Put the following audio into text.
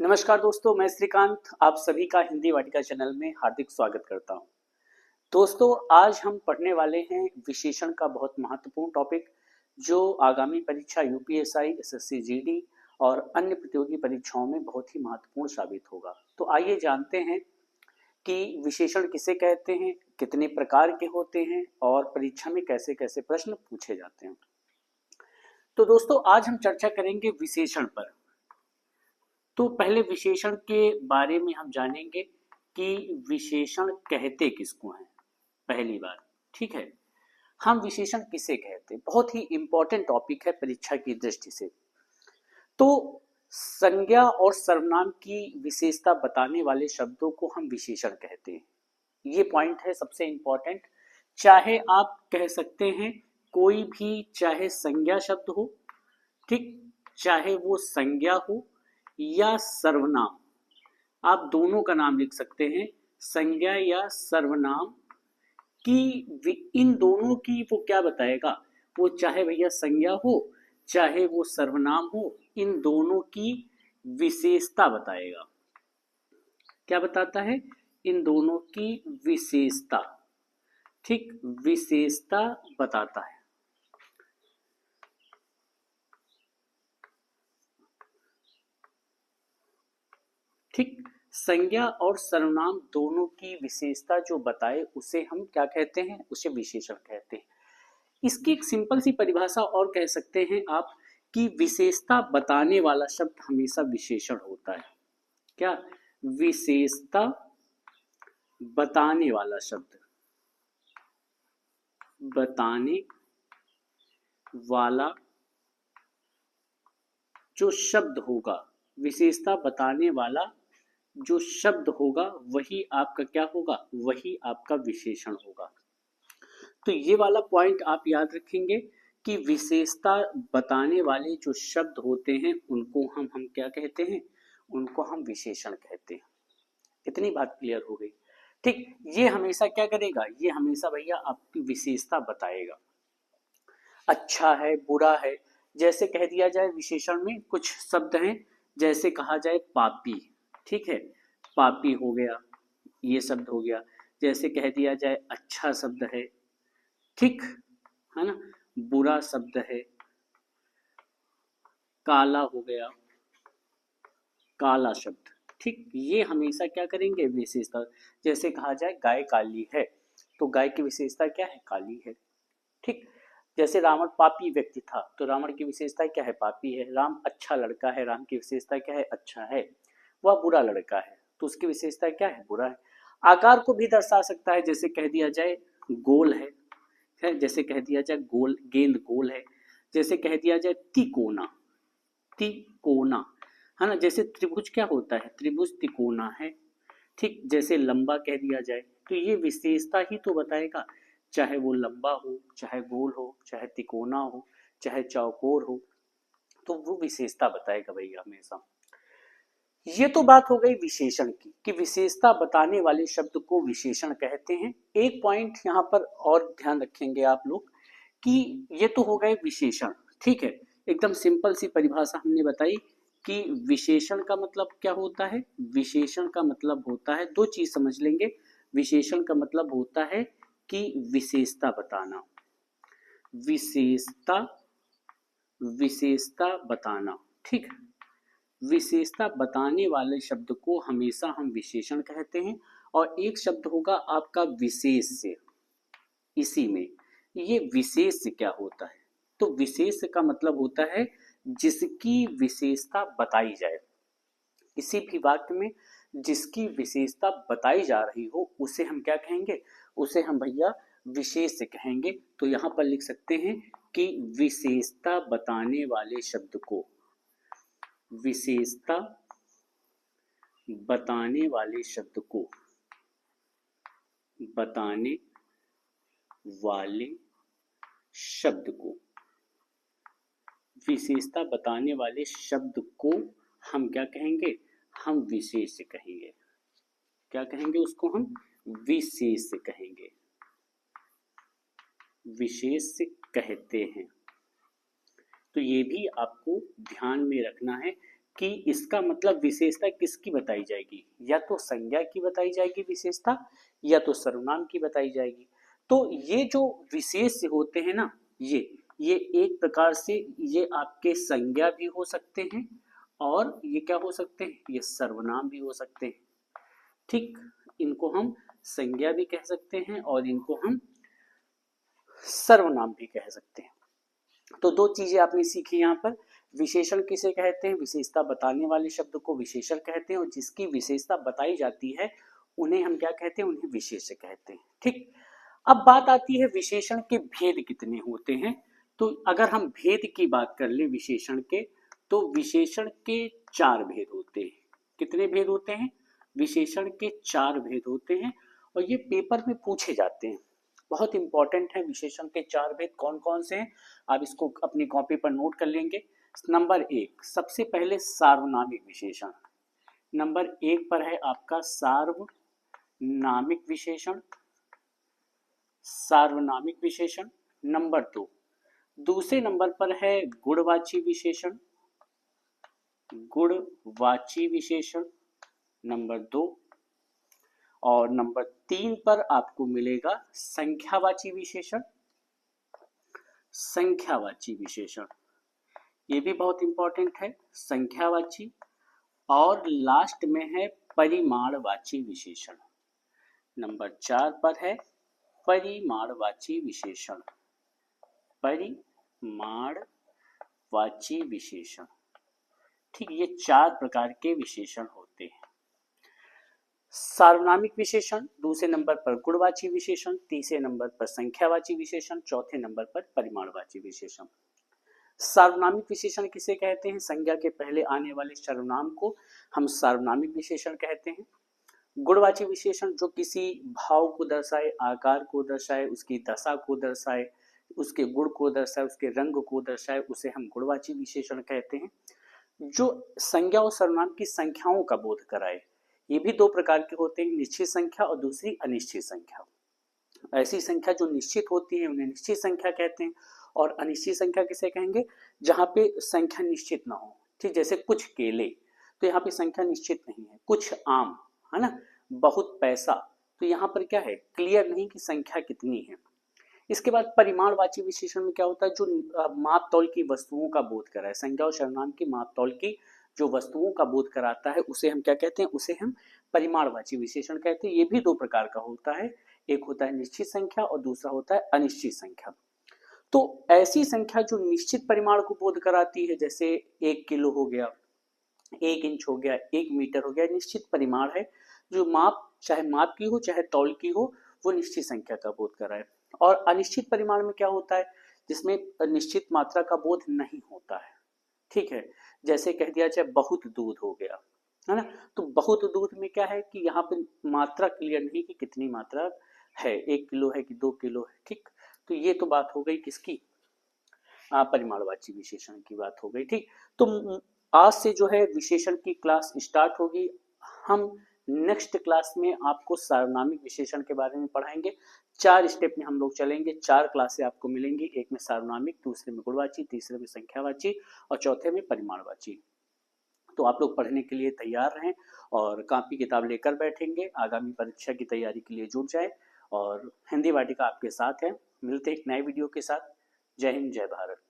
नमस्कार दोस्तों, मैं श्रीकांत आप सभी का हिंदी वाटिका चैनल में हार्दिक स्वागत करता हूं। दोस्तों, आज हम पढ़ने वाले हैं विशेषण का बहुत महत्वपूर्ण टॉपिक जो आगामी परीक्षा यूपीएसआई, एसएससी जीडी और अन्य प्रतियोगी परीक्षाओं में बहुत ही महत्वपूर्ण साबित होगा। तो आइए जानते हैं कि विशेषण किसे कहते हैं, कितने प्रकार के होते हैं और परीक्षा में कैसे कैसे प्रश्न पूछे जाते हैं। तो दोस्तों, आज हम चर्चा करेंगे विशेषण पर। तो पहले विशेषण के बारे में हम जानेंगे कि विशेषण कहते किसको हैं। पहली बात, ठीक है, हम विशेषण किसे कहते हैं, बहुत ही इंपॉर्टेंट टॉपिक है परीक्षा की दृष्टि से। तो संज्ञा और सर्वनाम की विशेषता बताने वाले शब्दों को हम विशेषण कहते हैं। ये पॉइंट है सबसे इंपॉर्टेंट। चाहे आप कह सकते हैं कोई भी, चाहे संज्ञा शब्द हो, ठीक, चाहे वो संज्ञा हो या सर्वनाम, आप दोनों का नाम लिख सकते हैं। संज्ञा या सर्वनाम की इन दोनों की वो क्या बताएगा, वो चाहे भैया संज्ञा हो चाहे वो सर्वनाम हो, इन दोनों की विशेषता बताएगा। क्या बताता है? इन दोनों की विशेषता, ठीक, विशेषता बताता है। ठीक, संज्ञा और सर्वनाम दोनों की विशेषता जो बताए उसे हम क्या कहते हैं, उसे विशेषण कहते हैं। इसकी एक सिंपल सी परिभाषा और कह सकते हैं आप कि विशेषता बताने वाला शब्द हमेशा विशेषण होता है। क्या? विशेषता बताने वाला शब्द, बताने वाला जो शब्द होगा, विशेषता बताने वाला जो शब्द होगा वही आपका क्या होगा, वही आपका विशेषण होगा। तो ये वाला पॉइंट आप याद रखेंगे कि विशेषता बताने वाले जो शब्द होते हैं उनको हम क्या कहते हैं, उनको हम विशेषण कहते हैं। इतनी बात क्लियर हो गई। ठीक, ये हमेशा क्या करेगा, ये हमेशा भैया आपकी विशेषता बताएगा। अच्छा है, बुरा है, जैसे कह दिया जाए विशेषण में कुछ शब्द हैं, जैसे कहा जाए पापी, ठीक है, पापी हो गया, ये शब्द हो गया। जैसे कह दिया जाए अच्छा शब्द है, ठीक है ना, बुरा शब्द है, काला हो गया, काला शब्द, ठीक, ये हमेशा क्या करेंगे, विशेषता। जैसे कहा जाए गाय काली है, तो गाय की विशेषता क्या है, काली है। ठीक, जैसे रावण पापी व्यक्ति था, तो रावण की विशेषता क्या है, पापी है। राम अच्छा लड़का है, राम की विशेषता क्या है, अच्छा है। वह बुरा लड़का है, तो उसकी विशेषता क्या है, बुरा है। आकार को भी दर्शा सकता है, जैसे कह दिया जाए गोल है, जैसे कह दिया जाए गोल, गेंद गोल है। जैसे कह दिया जाए तिकोना, तिकोना, है ना। जैसे त्रिभुज क्या होता है, त्रिभुज तिकोना है। ठीक, जैसे लंबा कह दिया जाए, तो ये विशेषता ही तो बताएगा, चाहे वो लंबा हो, चाहे गोल हो, चाहे तिकोना हो, चाहे चौकोर हो, तो वो विशेषता बताएगा भैया हमेशा। ये तो बात हो गई विशेषण की कि विशेषता बताने वाले शब्द को विशेषण कहते हैं। एक पॉइंट यहाँ पर और ध्यान रखेंगे आप लोग कि ये तो हो गए विशेषण, ठीक है, एकदम सिंपल सी परिभाषा हमने बताई कि विशेषण का मतलब क्या होता है। विशेषण का मतलब होता है, दो चीज समझ लेंगे। विशेषण का मतलब होता है कि विशेषता बताना, विशेषता, विशेषता बताना, ठीक। विशेषता बताने वाले शब्द को हमेशा हम विशेषण कहते हैं। और एक शब्द होगा आपका विशेष्य, इसी में ये विशेष्य क्या होता है, तो विशेष्य का मतलब होता है जिसकी विशेषता बताई जाए। किसी भी वाक्य में जिसकी विशेषता बताई जा रही हो उसे हम क्या कहेंगे, उसे हम भैया विशेष्य कहेंगे। तो यहां पर लिख सकते हैं कि विशेषता बताने वाले शब्द को, विशेषता बताने वाले शब्द को, बताने वाले शब्द को, विशेषता बताने वाले शब्द को हम क्या कहेंगे, हम विशेष्य कहेंगे। क्या कहेंगे उसको, हम विशेष्य कहेंगे, विशेष्य कहते हैं। तो ये भी आपको ध्यान में रखना है कि इसका मतलब विशेषता किसकी बताई जाएगी, या तो संज्ञा की बताई जाएगी विशेषता, या तो सर्वनाम की बताई जाएगी। तो ये जो विशेष होते हैं ना, ये एक प्रकार से ये आपके संज्ञा भी हो सकते हैं, और ये क्या हो सकते हैं, ये सर्वनाम भी हो सकते हैं। ठीक, इनको हम संज्ञा भी कह सकते हैं और इनको हम सर्वनाम भी कह सकते हैं। तो दो चीजें आपने सीखी यहाँ पर। विशेषण किसे कहते हैं, विशेषता बताने वाले शब्द को विशेषण कहते हैं, और जिसकी विशेषता बताई जाती है उन्हें हम क्या कहते हैं, उन्हें विशेष्य कहते हैं। ठीक, अब बात आती है विशेषण के भेद कितने होते हैं। तो अगर हम भेद की बात कर ले विशेषण के, तो विशेषण के 4 भेद होते हैं। कितने भेद होते हैं, विशेषण के 4 भेद होते हैं, और ये पेपर में पूछे जाते हैं। बहुत इंपॉर्टेंट है विशेषण के 4 भेद कौन कौन से हैं, आप इसको अपनी कॉपी पर नोट कर लेंगे। नंबर 1, सबसे पहले सार्वनामिक विशेषण। नंबर 1 पर है आपका सार्वनामिक विशेषण, सार्वनामिक विशेषण। नंबर 2, दूसरे नंबर पर है गुणवाची विशेषण, गुणवाची विशेषण नंबर 2। और नंबर 3 पर आपको मिलेगा संख्यावाची विशेषण, संख्यावाची विशेषण, ये भी बहुत इंपॉर्टेंट है, संख्यावाची। और लास्ट में है परिमाणवाची विशेषण। नंबर 4 पर है परिमाणवाची विशेषण, परिमाणवाची विशेषण। ठीक, ये 4 प्रकार के विशेषण होते हैं। सार्वनामिक विशेषण, दूसरे नंबर पर गुणवाची विशेषण, तीसरे नंबर पर संख्यावाची विशेषण, चौथे नंबर पर परिमाणवाची विशेषण। सार्वनामिक विशेषण किसे कहते हैं, संज्ञा के पहले आने वाले सर्वनाम को हम सार्वनामिक विशेषण कहते हैं। गुणवाची विशेषण जो किसी भाव को दर्शाए, आकार को दर्शाए, उसकी दशा को दर्शाए, उसके गुण को दर्शाए, उसके रंग को दर्शाए, उसे हम गुणवाची विशेषण कहते हैं। जो संज्ञा और सर्वनाम की संख्याओं का बोध कराए, ये भी 2 प्रकार के होते हैं, निश्चित संख्या और दूसरी अनिश्चित संख्या। ऐसी संख्या जो निश्चित होती है उन्हें निश्चित संख्या कहते हैं, और अनिश्चित संख्या किसे कहेंगे, जहां पे संख्या निश्चित ना हो। ठीक, जैसे कुछ केले, तो यहाँ पे संख्या निश्चित नहीं है। कुछ आम, है ना, बहुत पैसा, तो यहाँ पर क्या है, क्लियर नहीं कि संख्या कितनी है। इसके बाद परिमाणवाची विशेषण में क्या होता है, जो माप तौल की वस्तुओं का बोध कराए, संज्ञा और सर्वनाम की माप तौल की जो वस्तुओं का बोध कराता है उसे हम क्या कहते हैं, उसे हम परिमाणवाची विशेषण कहते हैं। ये भी 2 प्रकार का होता है, एक होता है निश्चित संख्या और दूसरा होता है अनिश्चित संख्या। तो ऐसी संख्या जो निश्चित परिमाण को बोध कराती है, जैसे 1 किलो हो गया, 1 इंच हो गया, 1 मीटर हो गया, निश्चित परिमाण है। जो माप, चाहे माप की हो चाहे तौल की हो, वो निश्चित संख्या का बोध कराए। और अनिश्चित परिमाण में क्या होता है, जिसमें निश्चित मात्रा का बोध नहीं होता है। ठीक है, जैसे कह दिया जाए बहुत दूध हो गया, है ना, तो बहुत दूध में क्या है कि यहाँ पे मात्रा क्लियर नहीं कि कितनी मात्रा है, 1 किलो है कि 2 किलो है। ठीक, तो ये तो बात हो गई किसकी, परिमाणवाची विशेषण की बात हो गई। ठीक, तो आज से जो है विशेषण की क्लास स्टार्ट होगी। हम नेक्स्ट क्लास में आपको सार्वनामिक विशेषण के बारे में पढ़ाएंगे। 4 स्टेप में हम लोग चलेंगे, 4 क्लासें आपको मिलेंगी, एक में सार्वनामिक, दूसरे में गुणवाची, तीसरे में संख्यावाची और चौथे में परिमाणवाची। तो आप लोग पढ़ने के लिए तैयार रहें और कॉपी किताब लेकर बैठेंगे, आगामी परीक्षा की तैयारी के लिए जुट जाए। और हिंदी वाटिका आपके साथ है। मिलते हैं एक नए वीडियो के साथ। जय हिंद, जय भारत।